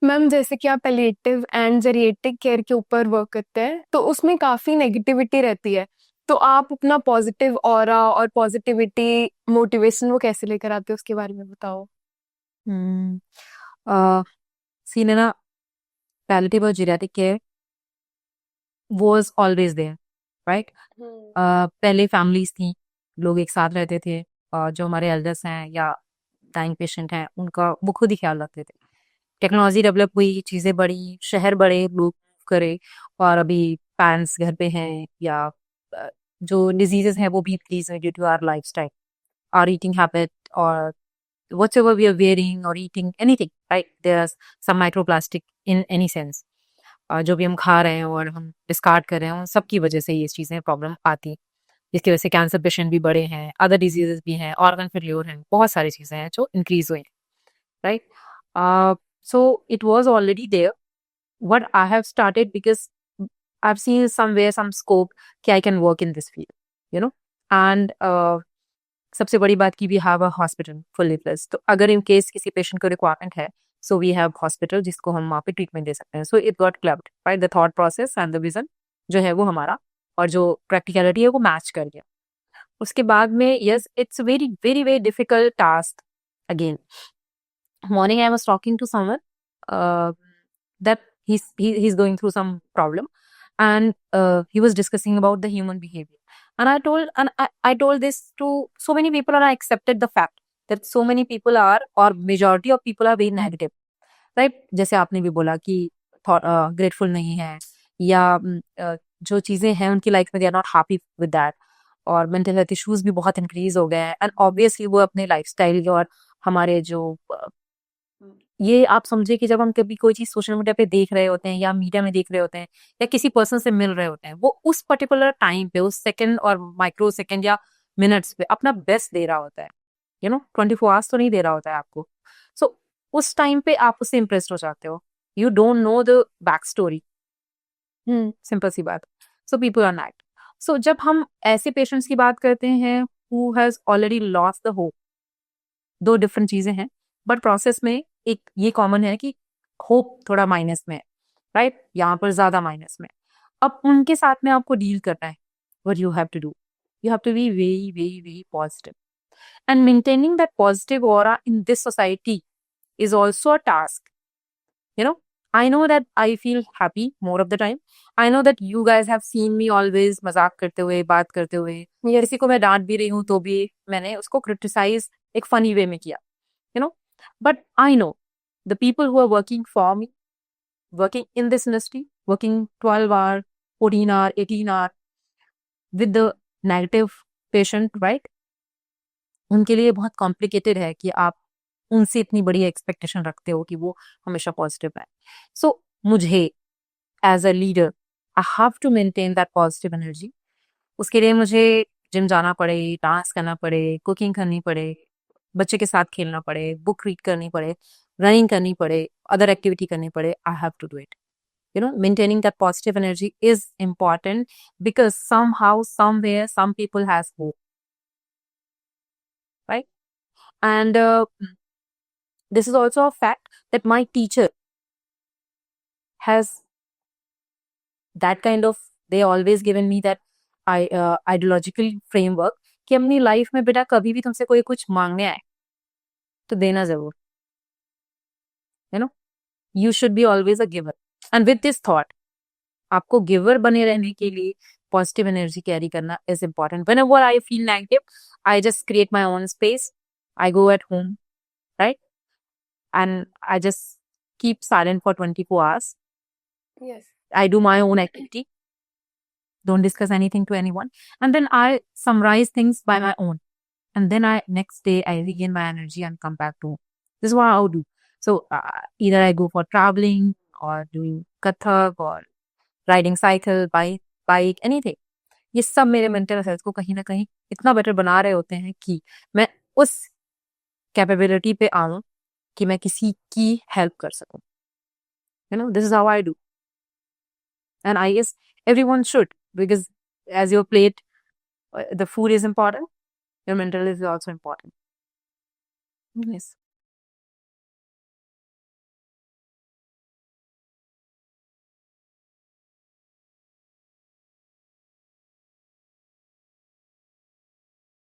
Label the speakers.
Speaker 1: Ma'am जैसे कि आप पैलिएटिव एंड जेरिएट्रिक केयर के ऊपर वर्क करते हैं तो उसमें काफी नेगेटिविटी रहती है। तो आप अपना पॉजिटिव ऑरा और पॉजिटिविटी मोटिवेशन वो कैसे लेकर आते हो उसके बारे में बताओ।
Speaker 2: हम्म सीन है ना, पैलेटिव और geriatric care was always there, right.
Speaker 1: Hmm.
Speaker 2: पहले फैमिलीज थी, लोग एक साथ रहते थे, और जो हमारे एल्डर्स हैं या डाइंग पेशेंट हैं उनका वो खुद ही ख्याल रखते थे। टेक्नोलॉजी डेवलप हुई, चीजें बढ़ी, शहर बड़े, लोग करे, और अभी पेरेंट्स घर पे हैं, या अ, जो डिजीजेस हैं वो भी इंक्रीज हुई due to our lifestyle, our eating habit, और whatever we are wearing or eating anything, right? There's some microplastic in any sense. जो भी हम खा रहे हैं और हम डिस्कार्ड कर रहे हैं, उन सब की वजह से ये चीजें प्रॉब्लम आती हैं, जिसकी वजह से कैंसर पेशेंट भी बढ़े हैं, अदर डिजीजेस भी हैं, ऑर्गन फेल्योर हैं, बहुत सारी चीजें हैं जो इंक्रीज हुई हैं, right. So it was already there, what I have started because I've seen somewhere some scope कि I can work in this field, you know, and सबसे बड़ी बात की we have a hospital fully fledged. तो अगर in case किसी patient को requirement है, सो वी हैव हॉस्पिटल जिसको हम वहाँ पे ट्रीटमेंट दे सकते हैं। So it got clubbed, right, the thought process and the vision जो है वो हमारा, और जो प्रैक्टिकलिटी है वो मैच कर गया। उसके बाद में yes, it's very very very difficult task again. Morning I was talking to someone that he's going through some problem, and he was discussing about the human behavior, and I told this to so many people, and I accepted the fact that so many people are, or majority of people are very negative, right? जैसे आपने भी बोला कि grateful नहीं है, या जो चीजें हैं उनकी लाइफ में they are not happy with that, और मेंटल हेल्थ इश्यूज भी बहुत इंक्रीज हो गए हैं, एंड ऑब्वियसली वो अपने लाइफस्टाइल और हमारे जो ये आप समझे कि जब हम कभी कोई चीज सोशल मीडिया पे देख रहे होते हैं, या मीडिया में देख रहे होते हैं, या किसी पर्सन से मिल रहे होते हैं, वो उस पर्टिकुलर टाइम पे, उस सेकंड और माइक्रो सेकंड या मिनट्स पे अपना बेस्ट दे रहा होता है, 24 आवर्स तो नहीं दे रहा होता है आपको। सो उस टाइम पे आप उससे इम्प्रेस्ड हो जाते हो, you don't know the back story. Simple सी बात। सो पीपल आर नैक्ड। सो जब हम ऐसे पेशेंट्स की बात करते हैं who has already lost the hope, दो डिफरेंट चीजें हैं, बट प्रोसेस में एक ये कॉमन है कि होप थोड़ा माइनस में है, राइट, यहाँ पर ज्यादा माइनस में। अब उनके साथ में आपको डील करना है, what you have to do, you have to be very very very positive, and maintaining that positive aura in this society is also a task, you know. I know that I feel happy more of the time. I know that you guys have seen me always मजाक करते हुए, बात करते हुए, किसी को मैं डांट भी रही हूँ तो भी मैंने उसको क्रिटिसाइज एक फनी वे में किया, you know. But I know the people who are working for me, working in this industry, working 12 hour, 14 hour, 18 hour with the negative patient, right? उनके लिए बहुत कॉम्प्लिकेटेड है कि आप उनसे इतनी बड़ी एक्सपेक्टेशन रखते हो कि वो हमेशा पॉजिटिव है। सो मुझे as a leader I have to maintain that positive energy. उसके लिए मुझे जिम जाना पड़े, डांस करना पड़े, कुकिंग करनी पड़े, बच्चे के साथ खेलना पड़े, बुक रीड करनी पड़े, रनिंग करनी पड़े, अदर एक्टिविटी करनी पड़े, I have to do it. Maintaining that positive energy is important because somehow, somewhere, some people has hope, right? And this is also a fact that my teacher has that kind of, they always given me that ideological framework कि अपनी life में बेटा कभी भी तुमसे कोई कुछ मांगने आए तो देना जरूर, you know, you should be always a giver. And with this thought, आपको गिवर बने रहने के लिए पॉजिटिव एनर्जी कैरी करना is important. When ever I feel negative, I just create my own space, I go at home, right, and I just keep silent for 24 hours.
Speaker 1: Yes.
Speaker 2: I do my own activity, don't discuss anything to anyone, and then I summarize things by my own, and then I next day I regain my energy and come back to home. This is what I'll do. So either I go for traveling or doing kathak or riding cycle, bike, anything. ये सब मेरे mental health को कहीं ना कहीं इतना better बना रहे होते हैं कि मैं उस कैपेबिलिटी पे आऊं कि मैं किसी की हेल्प कर सकूं। This is how I do, and I guess everyone should, because as your plate, the food is important, your mental is also important. Yes.